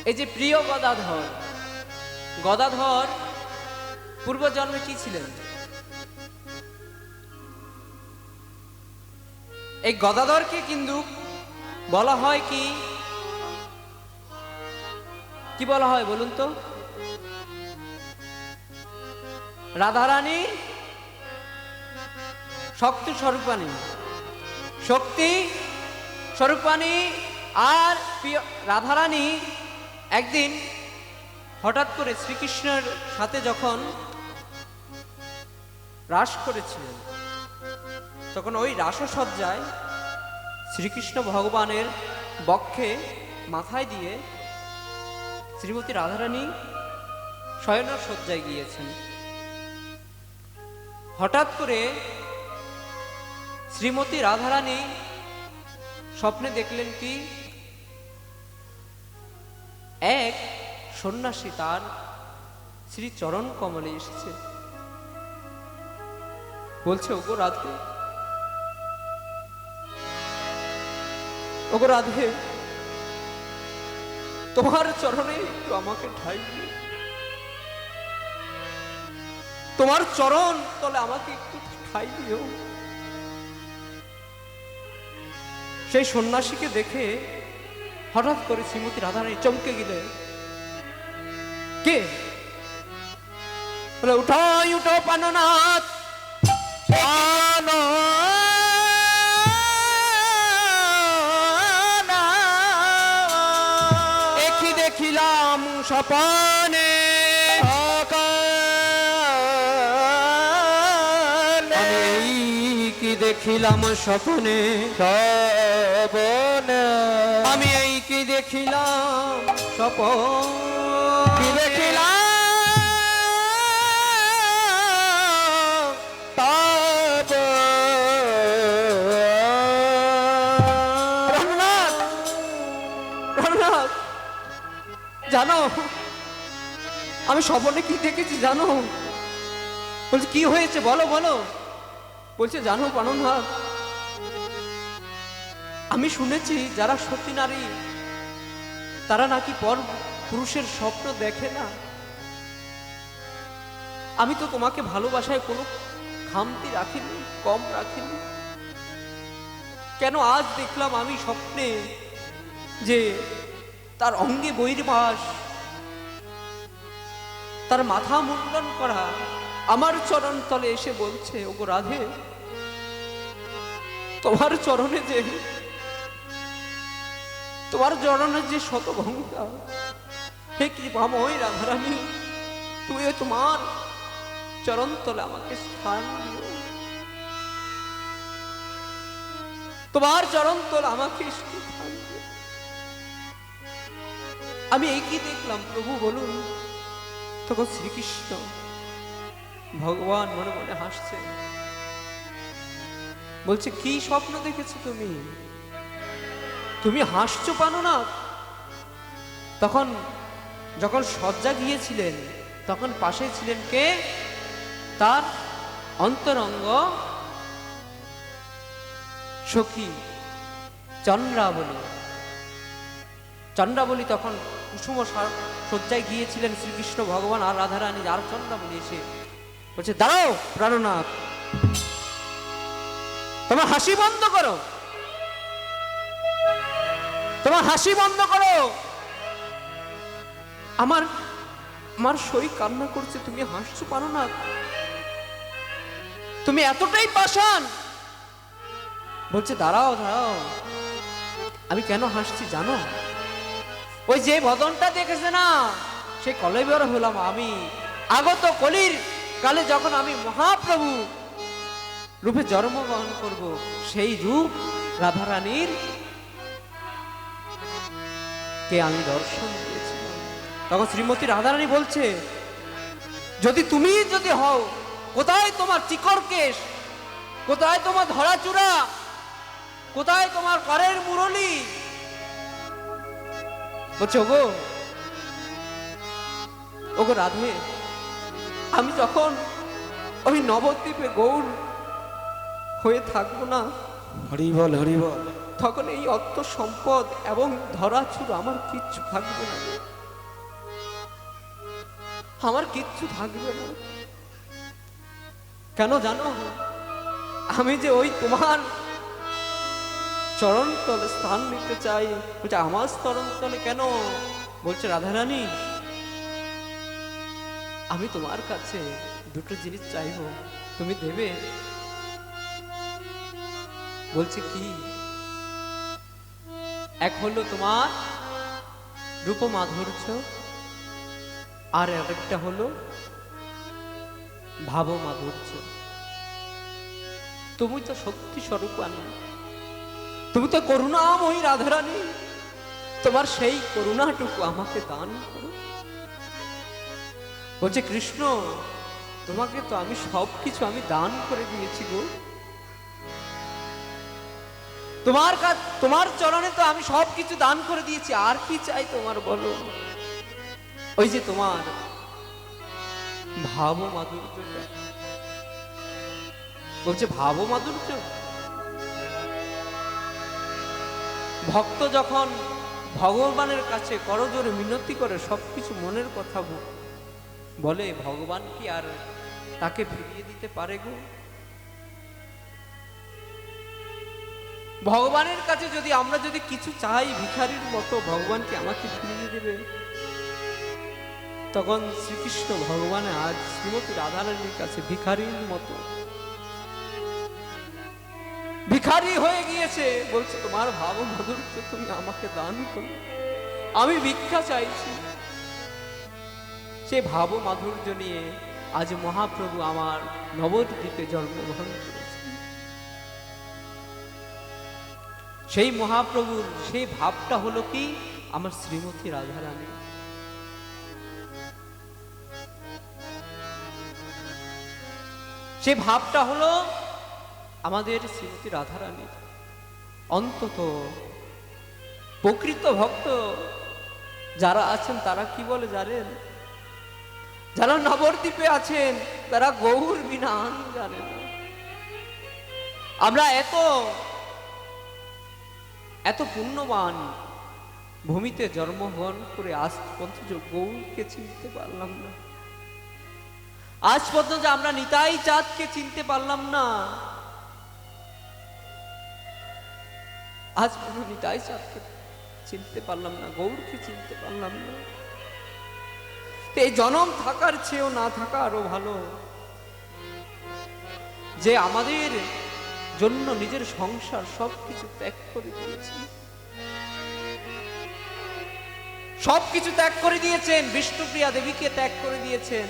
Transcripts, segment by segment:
এই যে প্রিয় গদাধর, গদাধর পূর্বজন্মে কি ছিলেন? এই গদাধরকে কিন্তু বলা হয় কি কি বলা হয় বলুন তো? রাধারানী শক্তি স্বরূপানী, শক্তি স্বরূপানী। আর রাধারানী একদিন হঠাৎ করে শ্রীকৃষ্ণের সাথে যখন রাস করেছিলেন, তখন ওই রাসসজ্জায় শ্রীকৃষ্ণ ভগবানের বক্ষে মাথায় দিয়ে শ্রীমতী রাধারানী শয়নের সজ্জায় গিয়েছেন। হঠাৎ করে শ্রীমতী রাধারানী স্বপ্নে দেখলেন কি এক সন্ন্যাসী তার শ্রী চরণ কমলে এসেছে, বলছে ওগো রাধে, ওগো রাধে, তোমার চরণে একটু আমাকে ঠাঁই দিও, তোমার চরণ তলে আমাকে একটু ঠাঁই দিও। সেই সন্ন্যাসীকে দেখে হঠাৎ করে শ্রীমতী রাধারানী চমকে গেলে, কে? বলে উঠাই উঠো পাননাথ, একই দেখিলাম স্বপনে, কি দেখিলাম স্বপনে, আমি এই কি দেখিলাম স্বপন, কি দেখিলাম জানো আমি স্বপ্নে কি দেখেছি জানো? বলছে কি হয়েছে বলো বলো। বলছে জানো প্রাণনাথ, আমি শুনেছি যারা সতী নারী তারা নাকি পর পুরুষের স্বপ্ন দেখে না। আমি তো তোমাকে ভালোবাসায় কোনো খামতি রাখিনি, কম রাখিনি, কেন আজ দেখলাম আমি স্বপ্নে যে তার অঙ্গে বহির্বাস, তার মাথা মুন্ডন করা আমার চরণ তলে এসে বলছে ওগো রাধে, তোমার চরণে যে শতভঙ্গা, হে কৃপাময় রাধারানী, তুইও তোমার চরণ তলে আমাকে স্থান দিও, তোমার চরণ তলে আমাকে স্থান দিও। আমি এই কি দেখলাম প্রভু বলুন? তখন শ্রীকৃষ্ণ ভগবান মনে মনে হাসছে, বলছে কি স্বপ্ন দেখেছো তুমি? তুমি হাসছো প্রাণনাথ? তখন যখন শয্যা গিয়েছিলেন তখন পাশে ছিলেন কে? তার অন্তরঙ্গ সখী চন্দ্রাবলী। চন্দ্রাবলী তখন কুসুম শয্যায় গিয়েছিলেন শ্রীকৃষ্ণ ভগবান আর রাধারানী। আর চন্দ্রাবলী এসে বলছে দাঁড়াও প্রাণনাথ, তোমার হাসি বন্ধ করো, তোমার হাসি বন্ধ করো, আমার আমার সই কান্না করছে, তুমি হাসছো প্রাণনাথ? তুমি এতটাই পাষাণ। বলছে দাঁড়াও দাঁড়াও, আমি কেন হাসছি জানো? ওই যে বদনটা দেখেছে না, সে কলেবর হলাম আমি। আগত কলির কালে যখন আমি মহাপ্রভু রূপে জন্মগ্রহণ করব, সেই রূপ রাধারানীর কে আমি দর্শন দিয়েছিলাম। তখন শ্রীমতী রাধারানী বলছে যদি তুমি যদি হও, কোথায় তোমার চিকর কেশ, কোথায় তোমার ধরা চূড়া, কোথায় তোমার করের মুরলি? বলছে ওগো ওগো রাধে, আমি যখন ওই নবদ্বীপে গৌর হয়ে থাকবো না, হরি বল হরি বল, তখন এই অর্থ সম্পদ এবং ধরাচুর আমার কিচ্ছু থাকবে না। আমার কিচ্ছু থাকবে না। কেন জানো? আমি যে ওই তোমার চরণ তলে স্থান নিতে চাই। বলছে আমার চরণ তলে কেন? বলছে রাধারানী, আমি তোমার কাছে দুটো জিনিস চাইবো, তুমি দেবে? বলছে কি? এক হলো তোমার রূপ মাধুর্য, আর আরেকটা হলো ভাব মাধুর্য। তুমি তো সত্যি স্বরূপানি, তুমি তো করুণাময়ী রাধারানী, তোমার সেই করুণাটুকু আমাকে দান করো। বলছে কৃষ্ণ, তোমাকে তো আমি সবকিছু আমি দান করে দিয়েছি গো। তোমার চরণে তো আমি সবকিছু দান করে দিয়েছি, আর কি চাই তোমার বলো? ওই যে তোমার ভাব মাধুর্যটা। বলছে ভাব মাধুর্য? ভক্ত যখন ভগবানের কাছে করজোরে মিনতি করে, সবকিছু মনের কথা বলে, ভগবান কি আর তাকে ফিরিয়ে দিতে পারে গো? ভগবানের কাছে যদি আমরা যদি কিছু চাই ভিখারির মতো, ভগবান কি আমাকে ফিরিয়ে দেবে? তখন শ্রীকৃষ্ণ ভগবান আজ শ্রীমতী রাধারানীর কাছে ভিখারির মতো ভিখারি হয়ে গিয়েছে। বলছে তোমার ভাব মাধুর্য তুমি আমাকে দান করো, আমি ভিক্ষা চাইছি। সে ভাব মাধুর্য নিয়ে আজ মহাপ্রভু আমার নবদ্বীপে জন্মগ্রহণ করেছে। সেই মহাপ্রভুর সেই ভাবটা হলো কি? আমার শ্রীমতী রাধারানী। সে ভাবটা হলো আমাদের শ্রীমতী রাধারানীর। অন্তত প্রকৃত ভক্ত যারা আছেন তারা কি বলে জানেন? যারা নবদ্বীপে আছেন তারা গৌর বিনা আন জানে না। আমরা এত পুণ্যবান ভূমিতে জন্মগ্রহণ করে আজ পর্যন্ত গৌরকে চিনতে পারলাম না। আজ পর্যন্ত আমরা নিতাই চাঁদকে চিনতে পারলাম না। আজ পর্যন্ত নিতাই চাঁদকে চিনতে পারলাম না, গৌরকে চিনতে পারলাম না। এই জনম থাকার চেয়েও না থাকা আরো ভালো। যে আমাদের জন্য নিজের সংসার সবকিছু ত্যাগ করে দিয়েছেন, সবকিছু ত্যাগ করে দিয়েছেন। বিষ্ণুপ্রিয়া দেবীকে ত্যাগ করে দিয়েছেন,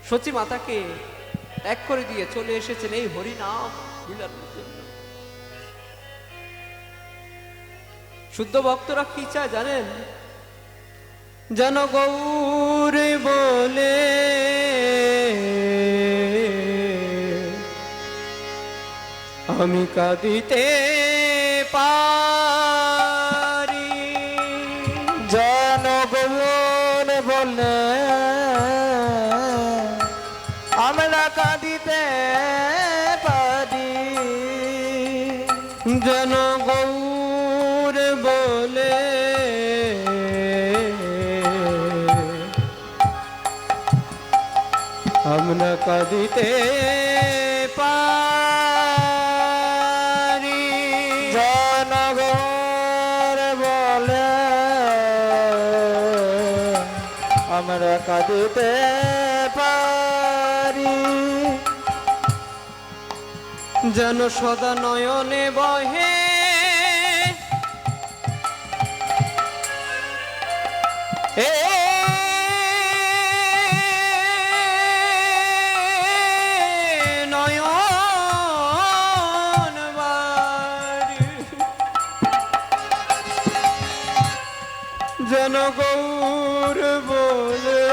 সচী মাতাকে ত্যাগ করে দিয়ে চলে এসেছেন এই হরিনাম লীলার জন্য। শুদ্ধ ভক্তরা কি চায় জানেন? যেন গৌর বলে আমি কাঁদিতে পারি, যেন গৌর বলে আমরা কাঁদিতে পারি, যেন গৌর বলে আমরা কাঁদিতে পারি, যেন গৌর বলে আমরা কাঁদিতে পারি, যেন সদা নয়নে বহে এ নয়ন বারি, যেন গৌর বলে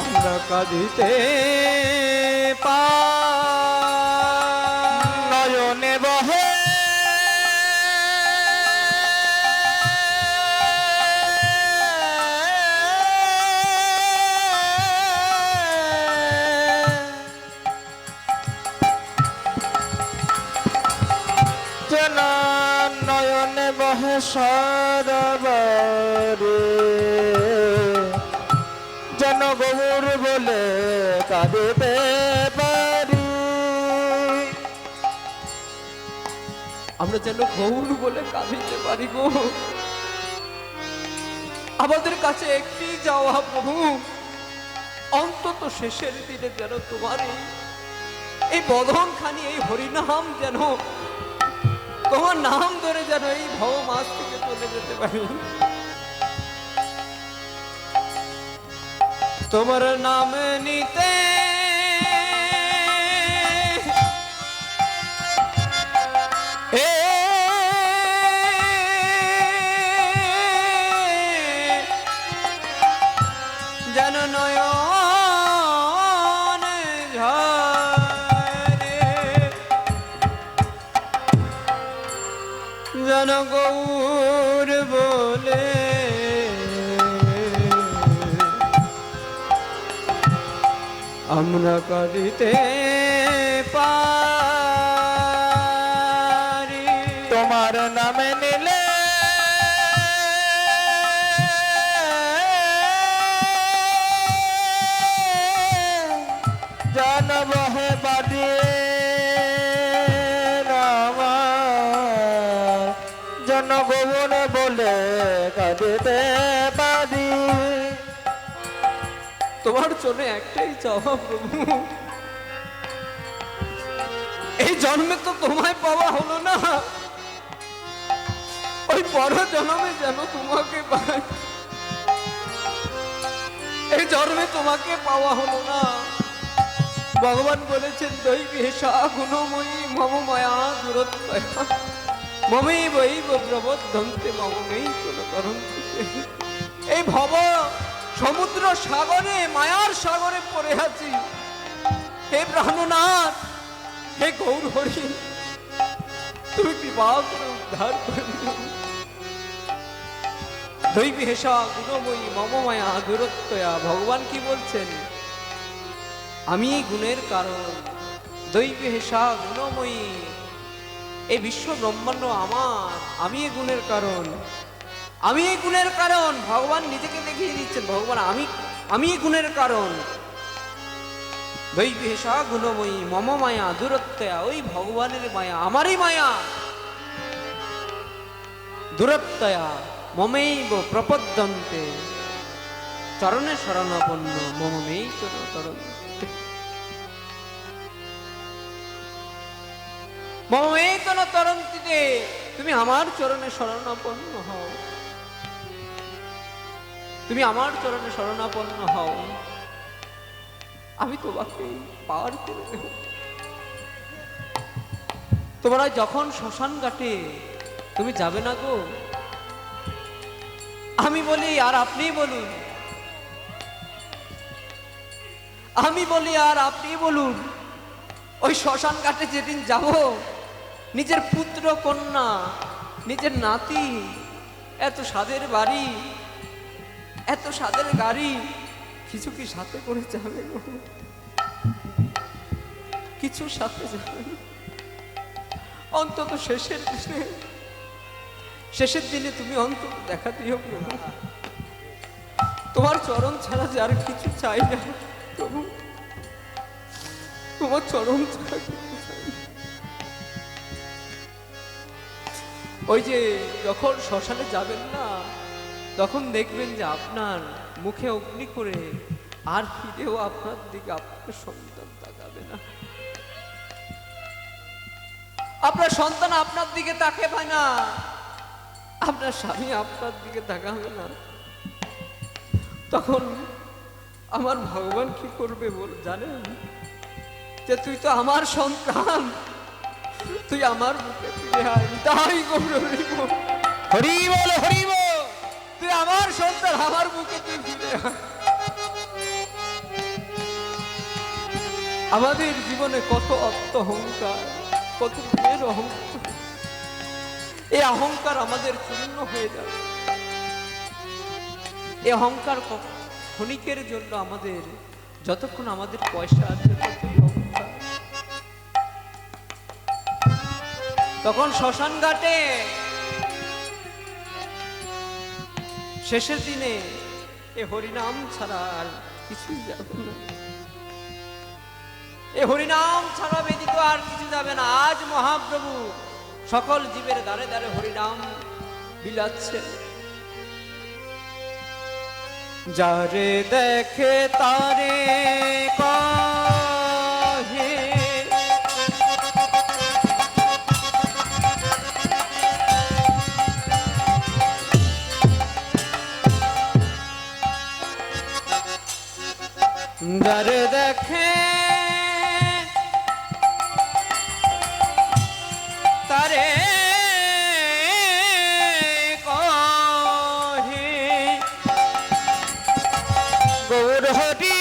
আমরা কাঁদিতে নয়নে বহে যেন নয়নে বহে সদা আমরা যেন গৌর বলে কাঁদিতে পারি গো। আমাদের কাছে একটি যাওয়া প্রভু, অন্তত শেষের দিনে যেন তোমার এই বদন খানি, এই হরিনাম যেন, তোমার নাম ধরে যেন এই ভব মাস থেকে চলে যেতে পারি। তোমার নাম নিতে যেন নয়ন ঝরে, যেন গৌর বলে আমরা কাঁদিতে পারি। তোমার নামে নিলে জন বহে বাদে জন গোবন বলে কাঁদিতে পারি। তোমার জন্য একটাই চাওয়া প্রভু, এই জন্মে তো তোমায় পাওয়া হলো না, ওই পর জন্মে যেন তোমাকে পাই। এই জন্মে তোমাকে পাওয়া হলো না। ভগবান বলেছেন দৈবী হেষা গুণময়ী মম মায়া দূরত্বয়া মমেই বৈব প্রবদ্ধন্তে মমেই কোন তরন্তে। এই ভব সমুদ্র সাগরে, মায়ার সাগরে পড়ে আছি। হে প্রাণনাথ, হে গৌর হরি, তুমি কৃপা করে উদ্ধার করে দিও। দৈবী হেষা গুণময়ী মম মায়া দূরত্বয়া। ভগবান কি বলছেন? আমি গুণের কারণ। দৈবী হেষা গুণময়ী, এই বিশ্ব ব্রহ্মাণ্ড আমার, আমি এই গুণের কারণ, আমি এই গুণের কারণ। ভগবান নিজেকে দেখিয়ে দিচ্ছেন, ভগবান আমি এই গুণের কারণ। দৈবী হেষা গুণময়ী মম মায়া দূরত্বয়া। ওই ভগবানের মায়া, আমারই মায়া। দূরত্বয়া মমেইব প্রপদ্যন্তে চরণে শরণাপন্ন মমেই তরন্তে। মমেই কোন তরন্তিতে, তুমি আমার চরণে শরণাপন্ন হও, তুমি আমার চরণে শরণাপন্ন হও, আমি তোমাকে পার করে দেব। তোমরা যখন শ্মশান ঘাটে তুমি যাবে না গো, আমি বলি আর আপনি বলুন, আমি বলি আর আপনি বলুন, ওই শ্মশান ঘাটে যেদিন যাব, নিজের পুত্র কন্যা, নিজের নাতি, এত স্বাদের বাড়ি, এত স্বাদের গাড়ি, কিছু কি সাথে করে যাবে গো? কিছু সাথে যাবে না। অন্তত শেষের দিনে তুমি অন্তত দেখা দিও প্রভু। তোমার চরণ ছাড়া যে আর কিছু চাই না প্রভু, তোমার চরণ ছাড়া কিছু চাই না। ওই যে যখন শ্মশানে যাবেন না, তখন দেখবেন যে আপনার মুখে অগ্নি করে আর ফিরেও আপনার দিকে আপনার সন্তান তাকাবে না, আপনার সন্তান আপনার দিকে তাকাবে না, আপনার স্বামী আপনার দিকে তাকাবে না। তখন আমার ভগবান কি করবে জানেন? যে তুই তো আমার সন্তান, তুই আমার মুখে ফিরে আয়। তাই হরি বল, হরি বল, তুই আমার সন্তান, আমার মুখে তুই ফিরে আয়। আমাদের জীবনে কত অহংকার, কত মেয়ের অহংকার, এই অহংকার আমাদের চূর্ণ হয়ে যাবে। এই অহংকার ক্ষণিকের জন্য, আমাদের যতক্ষণ আমাদের পয়সা আছে ততই অহংকার। তখন শ্মশান ঘাটে শেষের দিনে এ হরিনাম ছাড়া আর কিছুই যাবে না, এ হরিনাম ছাড়া ব্যতীত আর কিছু যাবে না। আজ মহাপ্রভু সকল জীবের দ্বারে দ্বারে হরিনাম বিলাচ্ছে। যারে দেখে তারে কহে যারে দেখে তারে কহে গৌর হরি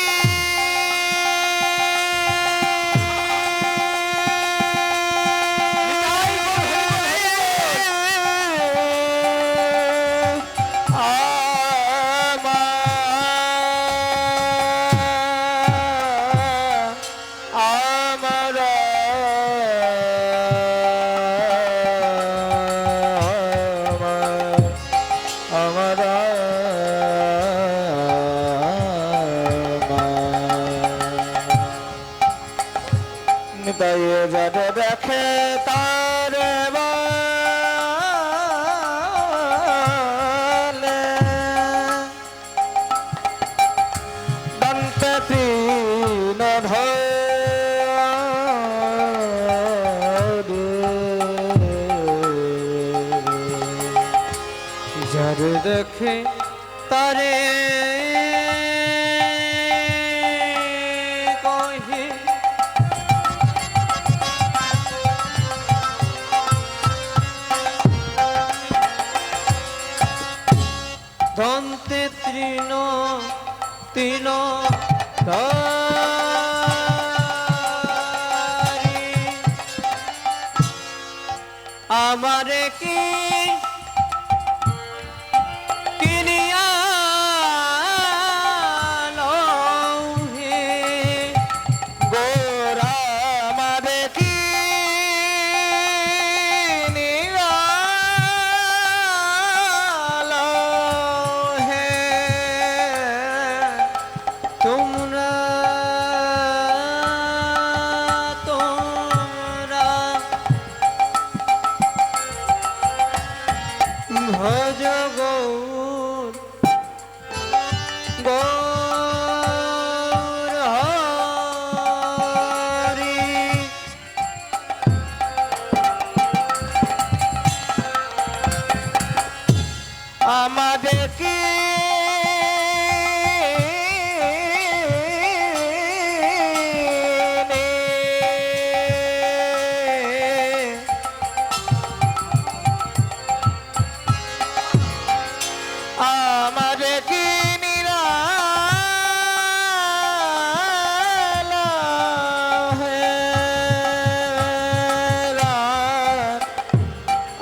যারে দেখে তার বলে দন্তে তৃণ যারে দেখে তারে কহে দন্তে তৃণ তৃণ আমারে কি কিনিয়া হে গোরা আমারে কি নিরালো হে তোমরা তোমরা ভজ গৌর গৌর হরি আমাদের কি আমাদের কি নিরালা হে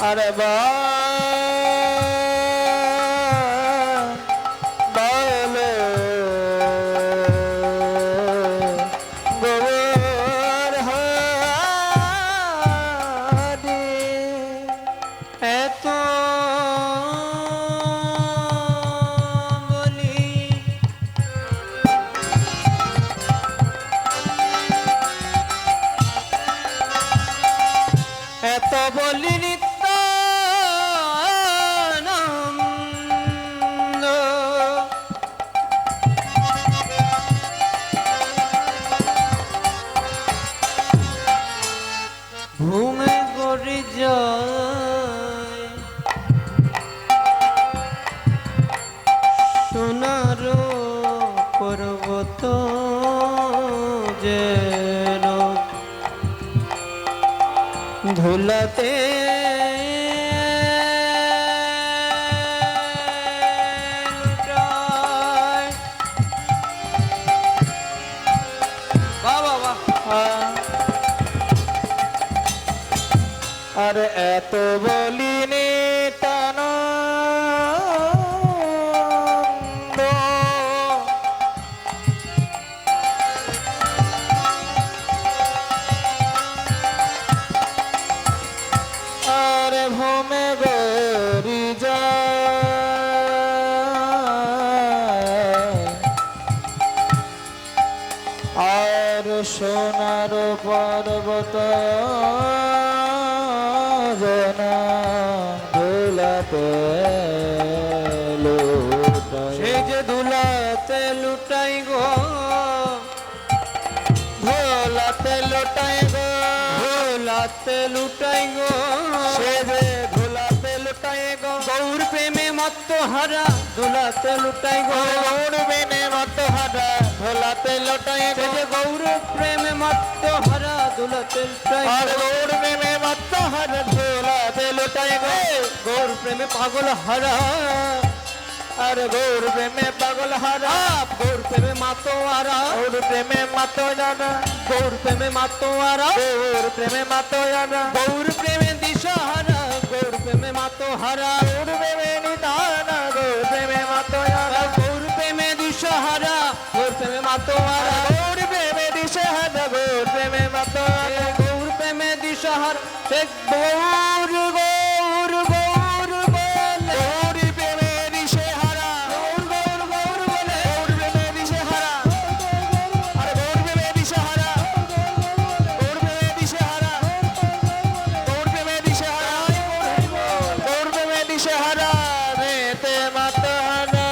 আরে বা বলো গৌর হরি এত বলি এত বলি নিত্য আনন্দ ঘুমে গড়ি যায় সোনার পর্বত যেন ধুলাতে লুটায়। বাহ বাহ বাহ। আর এত বলিনি টান আর ভূমে গরি যায় আর সোনার পর্বত ধোলাতে লুটাই গো, সে যে ধুলাতে লুটায় গো, গৌর প্রেমে মত্ত হারা ধোলাতে লুটাই গো, গৌর বেনে মত হারা ধুলাতে লুটায় সে গো, যে গৌর প্রেমে মত্ত হারা ধোলাতে লুটাই আর গো, গৌর বেনে মত হারা ধুলাতে লুটায় গো, গৌর প্রেমে পাগল হারা, আর গৌর প্রেমে পাগল হারা, গৌর প্রেমে মাতোয়ারা, গৌর প্রেমে মত জানা, গৌর প্রেমে মাতোয়ারা, গৌর প্রেমে মত জানা, গৌর প্রেমে দিশাহারা, গৌর প্রেমে মাতোহারা, গৌর প্রেমে নিদানা, গৌর প্রেমে মত জানা, গৌর প্রেমে দিশাহারা, গৌর প্রেমে মাতোহারা, গৌর প্রেমে দিশে হারা, গৌর প্রেমে মত জানা, গৌর প্রেমে দিশাহারা, সে গৌর গৌর গৌর বলে, গৌর প্রেমে দিশে হারা, গৌর গৌর গৌর বলে, গৌর প্রেমে দিশে হারা, আর গৌর প্রেমে দিশে হারা, গৌর প্রেমে দিশে হারা, গৌর প্রেমে দিশে হারা, গৌর প্রেমে দিশে হারা, মেতে মত হারা,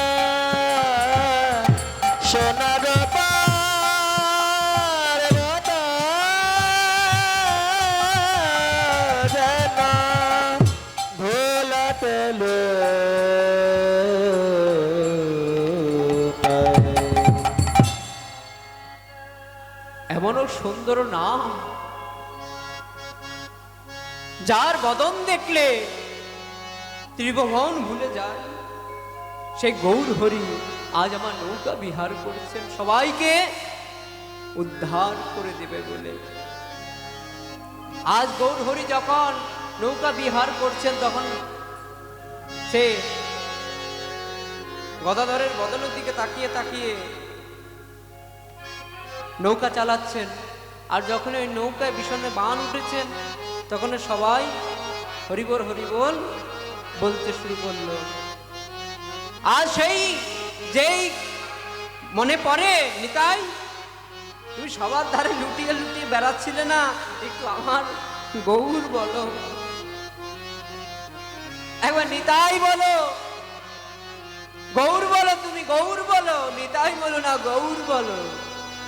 সোনার পার মত যেন ভোলাতে এমনও সুন্দর নাম যার বদন দেখলে ত্রিভুবন ভুলে যায়, সেই গৌর হরি আজ আমার নৌকা বিহার করছেন সবাইকে উদ্ধার করে দেবে বলে। আজ গৌর হরি যখন নৌকা বিহার করছেন তখন সে গদাধরের বদনের দিকে তাকিয়ে তাকিয়ে নৌকা চালাচ্ছেন, আর যখন ওই নৌকায় ভীষণে বান উঠেছেন তখন সবাই হরিবল হরিবল বলতে শুরু করলো। আর সেই যেই মনে পড়ে, নিতাই তুমি সবার ধারে লুটিয়ে লুটিয়ে বেড়াচ্ছিলে না, একটু আমার গৌর বলো, একবার নিতাই বলো, গৌর বলো, তুমি গৌর বলো, নিতাই বলো না গৌর বলো।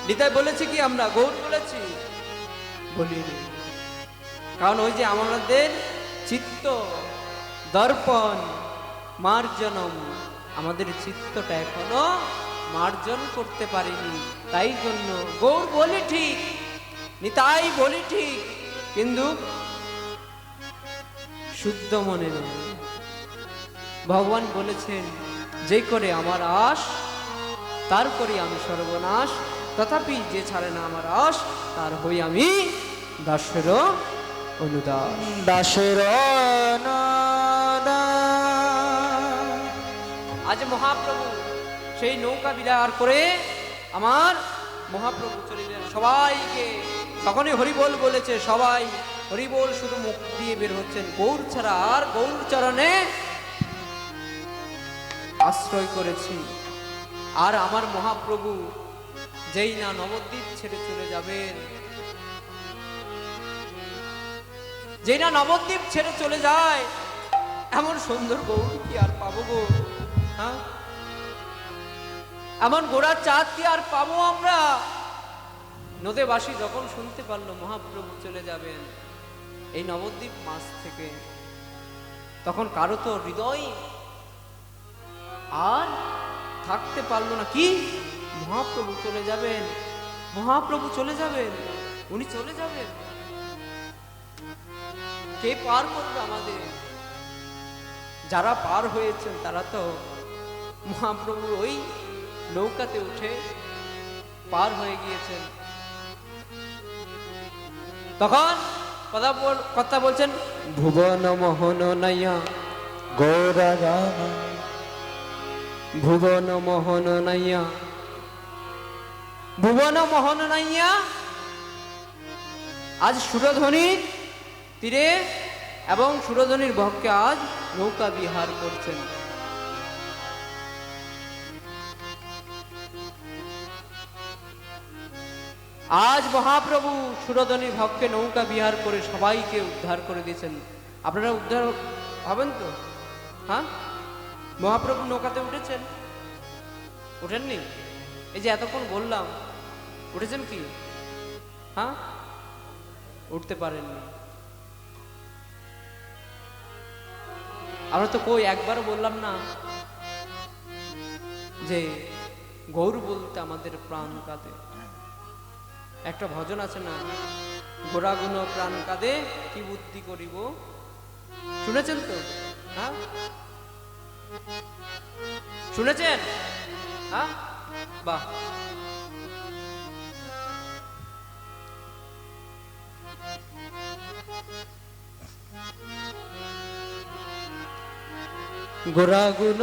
নিতাই বলেছি কি আমরা গৌর বলেছি? বলিনি, কারণ ওই যে আমাদের চিত্ত দর্পণ মার্জনম, আমাদের চিত্তটা এখনো মার্জন করতে পারিনি, তাই জন্য গৌর বলি ঠিক, নিতাই বলি ঠিক, কিন্তু শুদ্ধ মনে নয়। ভগবান বলেছেন যে করে আমার আশ তার করি আমি সর্বনাশ, তথাপি যে ছাড়ে না আমার আশ তার হই আমি দাসের অনুদাস। দাসের আজ মহাপ্রভু সেই নৌকা বিহার করে আমার মহাপ্রভু চলে গেলেন, সবাইকে তখনই হরিবোল বলেছে, সবাই হরিবোল শুধু মুখ দিয়ে বের হচ্ছেন, গৌর ছাড়া আর গৌর চরণে আশ্রয় করেছি। আর আমার মহাপ্রভু যেই না নবদ্বীপ ছেড়ে চলে যাবেন, যেই না নবদ্বীপ ছেড়ে চলে যায়, এমন সুন্দর গৌর কি আর পাবো গো? হ্যাঁ, এমন গোড়ার চাঁদ কি আর পাবো আমরা? নদেবাসী যখন শুনতে পারলো মহাপ্রভু চলে যাবেন এই নবদ্বীপ মাস থেকে, তখন কারো তো হৃদয় আর থাকতে পারলো না, কি মহাপ্রভু চলে যাবেন, মহাপ্রভু চলে যাবেন, উনি চলে যাবেন, কে পার করবে আমাদের? যারা পার হয়েছেন তারা তো মহাপ্রভুর ওই নৌকাতে উঠে পার হয়ে গিয়েছেন। তখন কথা বলছেন, ভুবন মোহন নাইয়া গৌরা গান, ভুবন মোহন নাইয়া, ভুবন মোহন নাইয়া। আজ সুরধ্বনির তীরে এবং সুরধ্বনির ভক্কে আজ নৌকা বিহার করছেন। আজ মহাপ্রভু সুরধ্বনির ভক্কে নৌকা বিহার করে সবাইকে উদ্ধার করে দিয়েছেন। আপনারা উদ্ধার হবেন তো? হ্যাঁ, মহাপ্রভু নৌকাতে উঠেছেন? ওঠেননি? এই যে এতক্ষণ বললাম, উঠেছেন কি? হ্যাঁ, উঠতে পারেননি। আমরা তো কই একবারও বললাম না যে গৌর বলতে আমাদের প্রাণ কাঁদে। একটা ভজন আছে না, গোরা গুণ প্রাণ কাঁদে কি বুদ্ধি করিব, শুনেছেন তো? হ্যাঁ, শুনেছেন? হ্যাঁ, বাহ। গোরা গুণ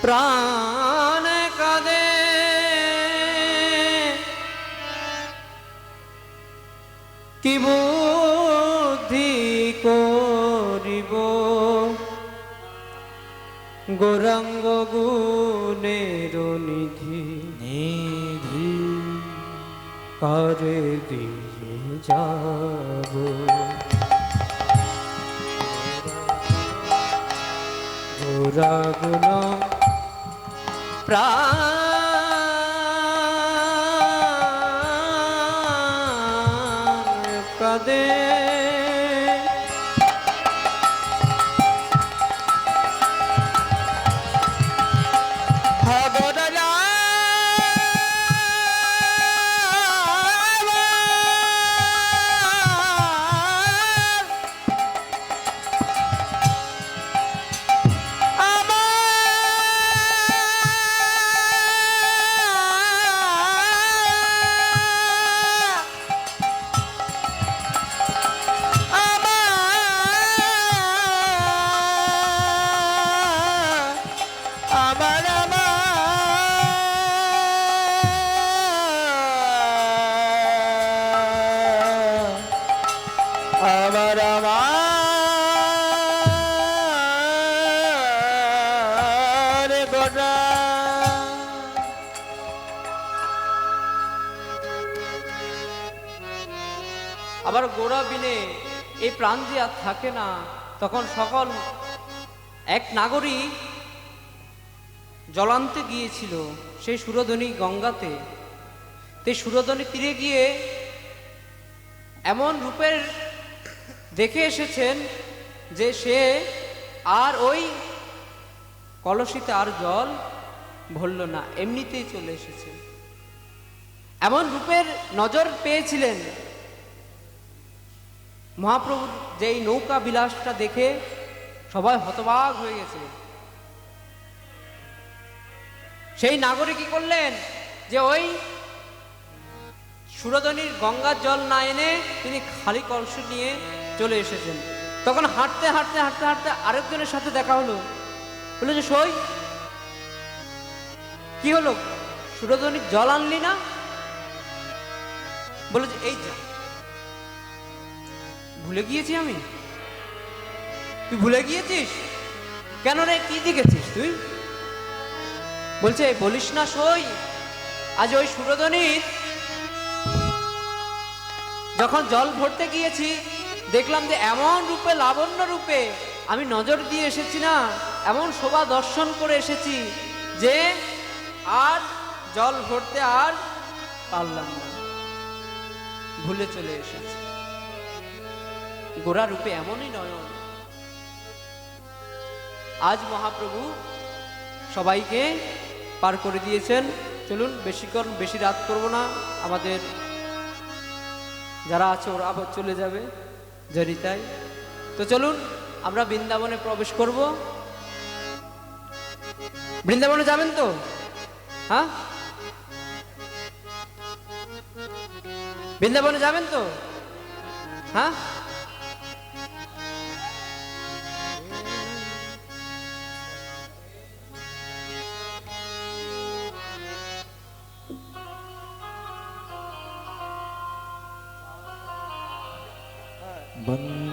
প্রাণ কাঁদে কি বুদ্ধি করিব, গৌরাঙ্গ গুণের নিধি নিধি কারে দিয়ে যাব, গোরা গুণ প্রাণ কাঁদে আমার আমার গোরা। আবার গোরা বিনে এই প্রাণ যে আর থাকে না, তখন সকল এক নাগরিক জলান্তে গিয়েছিল সেই সুরধনী গঙ্গাতে। সেই সুরধনী তীরে গিয়ে এমন রূপের দেখে এসেছেন যে সে আর ওই কলসিতে আর জল ভরল না, এমনিতেই চলে এসেছেন। এমন রূপের নজর পেয়েছিলেন মহাপ্রভুর, যেই নৌকা বিলাসটা দেখে সবাই হতবাক হয়ে গেছে। সেই নাগরিক কি করলেন যে ওই সুরধনীর গঙ্গার জল না এনে তিনি খালি কলসি নিয়ে চলে এসেছেন। তখন হাঁটতে হাঁটতে হাঁটতে হাঁটতে আরেকজনের সাথে দেখা হলো, বলে যে সই কি হলো, সুরধনীর জল আনলি না? বলে যে এই যা, ভুলে গিয়েছি আমি। তুই ভুলে গিয়েছিস কেন রে, কি দেখেছিস তুই? বলছে বলিস না সই, আজ ওই সুরধনীর যখন জল ভরতে গিয়েছি দেখলাম যে এমন রূপে, লাবণ্য রূপে আমি নজর দিয়ে এসেছি না, এমন শোভা দর্শন করে এসেছি যে আর জল ভরতে আর পারলাম না, ভুলে চলে এসেছি। গোরা রূপে এমনই নয়ন। আজ মহাপ্রভু সবাইকে পার করে দিয়েছেন। চলুন, বেশি রাত করব না, আমাদের যারা আছে ওরা আবার চলে যাবে জরিতায়। তো চলুন আমরা বৃন্দাবনে প্রবেশ করব। বৃন্দাবনে যাবেন তো? হ্যাঁ, বৃন্দাবনে যাবেন তো? হ্যাঁ, বন্দে